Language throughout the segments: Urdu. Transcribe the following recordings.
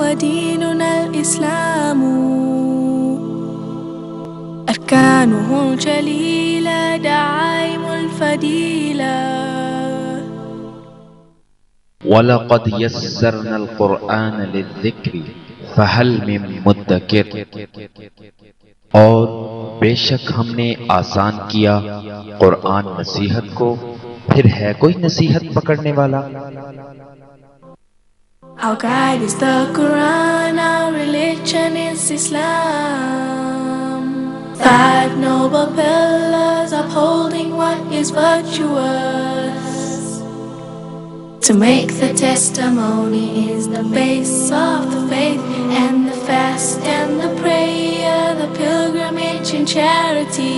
وديننا الإسلام أركانه الجليلة دعائم الفضيلة وَلَقَدْ يَسَّرْنَا الْقُرْآنَ لِلذِّكْرِ فَهَلْ مِن مُدَّكِرٍ، اور بے شک ہم نے آسان کیا قرآن نصیحت کو، پھر ہے کوئی نصیحت پکڑنے والا؟ Our guide is the Quran, our religion is Islam. 5 noble pillars upholding what is virtuous. To make the testimony is the base of the faith, and the fast and the prayer, the pilgrimage and charity.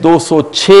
206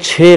6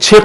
6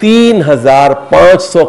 3500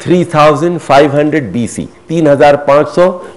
3500 BC, 3500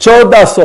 1400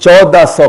1400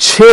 6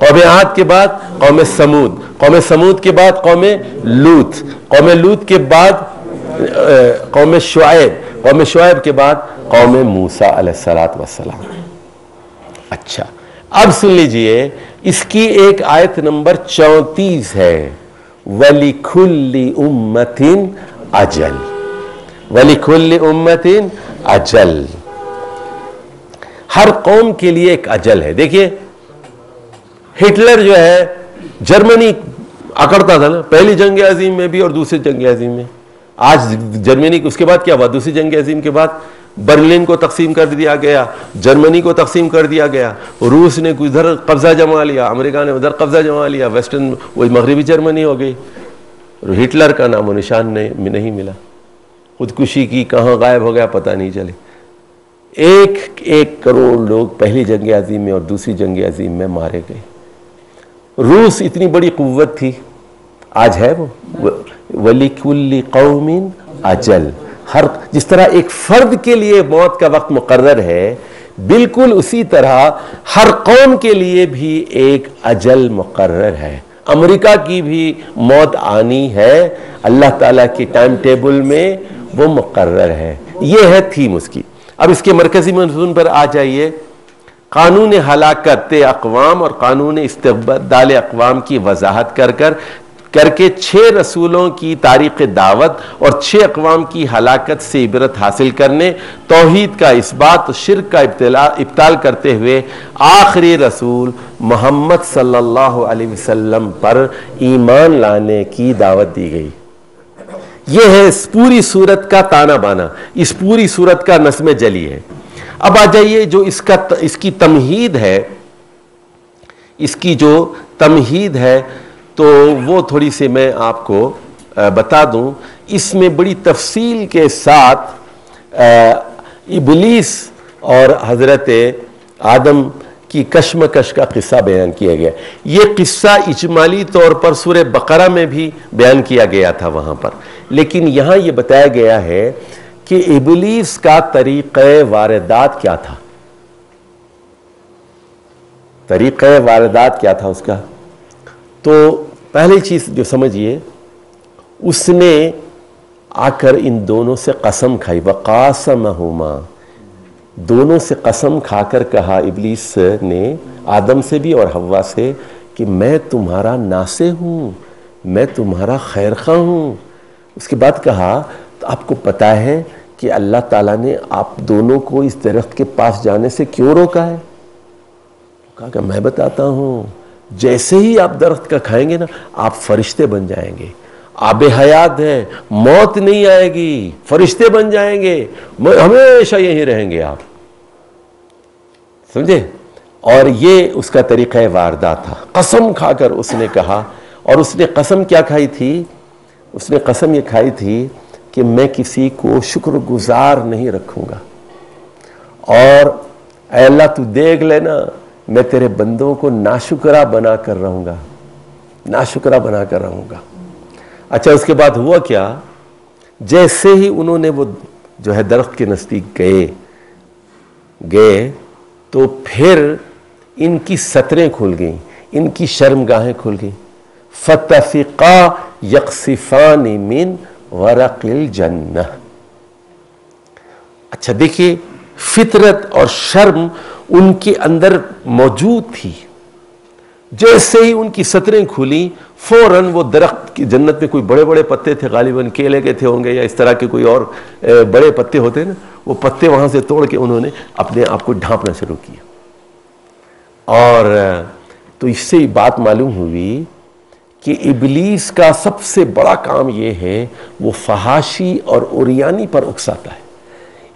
قوم عاد کے بعد قوم سمود، قوم سمود کے بعد قوم لوط، قوم لوط کے بعد قوم شعیب، قوم شعیب کے بعد قوم موسیٰ علیہ السلام۔ اچھا اب سن لیجئے، اس کی ایک آیت نمبر 34 ہے، وَلِكُلِّ أُمَّةٍ أَجَلٌ، وَلِكُلِّ أُمَّةٍ أَجَلٌ، ہر قوم کے لیے ایک اجل ہے۔ دیکھیے ہٹلر جو ہے جرمنی اکڑتا تھا نا، پہلی جنگ عظیم میں بھی اور دوسری جنگ عظیم میں۔ آج جرمنی اس کے بعد کیا ہوا؟ دوسری جنگ عظیم کے بعد برلن کو تقسیم کر دیا گیا، جرمنی کو تقسیم کر دیا گیا، روس نے ادھر قبضہ جما لیا، امریکہ نے ادھر قبضہ جما لیا، ویسٹرن وہی مغربی جرمنی ہو گئی، ہٹلر کا نام و نشان نہیں ملا، خودکشی کی، کہاں غائب ہو گیا پتہ نہیں چلے۔ 1 کروڑ لوگ پہلی جنگ عظیم میں اور دوسری جنگ عظیم میں مارے گئے۔ روس اتنی بڑی قوت تھی، آج ہے وہ وَلِكُلِّ قَوْمٍ أَجَلٌ، ہر جس طرح ایک فرد کے لیے موت کا وقت مقرر ہے، بالکل اسی طرح ہر قوم کے لیے بھی ایک اجل مقرر ہے۔ امریکہ کی بھی موت آنی ہے، اللہ تعالیٰ کے ٹائم ٹیبل میں وہ مقرر ہے۔ یہ ہے تھیم اس کی۔ اب اس کے مرکزی مضمون پر آ جائیے، قانون ہلاکت اقوام اور قانون استبدال اقوام کی وضاحت کر کے 6 رسولوں کی تاریخ دعوت اور 6 اقوام کی ہلاکت سے عبرت حاصل کرنے، توحید کا اثبات، شرک کا ابطال کرتے ہوئے آخری رسول محمد صلی اللہ علیہ وسلم پر ایمان لانے کی دعوت دی گئی۔ یہ ہے اس پوری صورت کا تانا بانا، اس پوری صورت کا نظم جلی ہے۔ اب آ جائیے جو اس کی تمہید ہے، اس کی جو تمہید ہے تو وہ تھوڑی سی میں آپ کو بتا دوں۔ اس میں بڑی تفصیل کے ساتھ ابلیس اور حضرت آدم کی کشمکش کا قصہ بیان کیا گیا۔ یہ قصہ اجمالی طور پر سورہ بقرہ میں بھی بیان کیا گیا تھا وہاں پر، لیکن یہاں یہ بتایا گیا ہے کہ ابلیس کا طریقہ واردات کیا تھا۔ طریقہ واردات کیا تھا اس کا؟ تو پہلی چیز جو سمجھیے، اس نے آ کر ان دونوں سے قسم کھائی، وَقَاسَمَهُمَا، دونوں سے قسم کھا کر کہا ابلیس نے آدم سے بھی اور حوا سے کہ میں تمہارا ناصح ہوں، میں تمہارا خیر خواہ ہوں۔ اس کے بعد کہا آپ کو پتہ ہے کہ اللہ تعالیٰ نے آپ دونوں کو اس درخت کے پاس جانے سے کیوں روکا ہے؟ کہا کہ میں بتاتا ہوں، جیسے ہی آپ درخت کا کھائیں گے نا آپ فرشتے بن جائیں گے، آب حیات ہے، موت نہیں آئے گی، فرشتے بن جائیں گے، ہمیشہ یہیں رہیں گے آپ، سمجھے؟ اور یہ اس کا طریقہ واردات تھا، قسم کھا کر اس نے کہا۔ اور اس نے قسم کیا کھائی تھی؟ اس نے قسم یہ کھائی تھی کہ میں کسی کو شکر گزار نہیں رکھوں گا، اور اے اللہ تو دیکھ لینا میں تیرے بندوں کو ناشکرہ بنا کر رہوں گا، ناشکرہ بنا کر رہوں گا۔ اچھا اس کے بعد ہوا کیا؟ جیسے ہی انہوں نے وہ جو ہے درخت کے نزدیک گئے تو پھر ان کی ستریں کھل گئیں، ان کی شرمگاہیں کھل گئیں۔ فَتَفِقَا يَقْصِفَانِ مِنْ غَرَقِ الْجَنَّةِ۔ اچھا دیکھیے، فطرت اور شرم ان کے اندر موجود تھی، جیسے ہی ان کی ستریں کھلیں فوراً وہ درخت کی، جنت میں کوئی بڑے بڑے پتے تھے، غالباً کیلے کے تھے ہوں گے یا اس طرح کے کوئی اور بڑے پتے ہوتے ہیں نا، وہ پتے وہاں سے توڑ کے انہوں نے اپنے آپ کو ڈھانپنا شروع کیا۔ اور تو اس سے بات معلوم ہوئی کہ ابلیس کا سب سے بڑا کام یہ ہے، وہ فحاشی اور عریانی پر اکساتا ہے،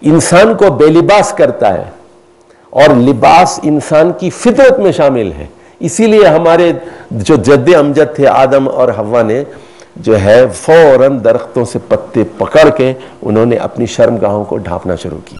انسان کو بے لباس کرتا ہے، اور لباس انسان کی فطرت میں شامل ہے۔ اسی لیے ہمارے جو جد امجد تھے آدم اور حوا نے جو ہے فوراً درختوں سے پتے پکڑ کے انہوں نے اپنی شرمگاہوں کو ڈھانپنا شروع کی۔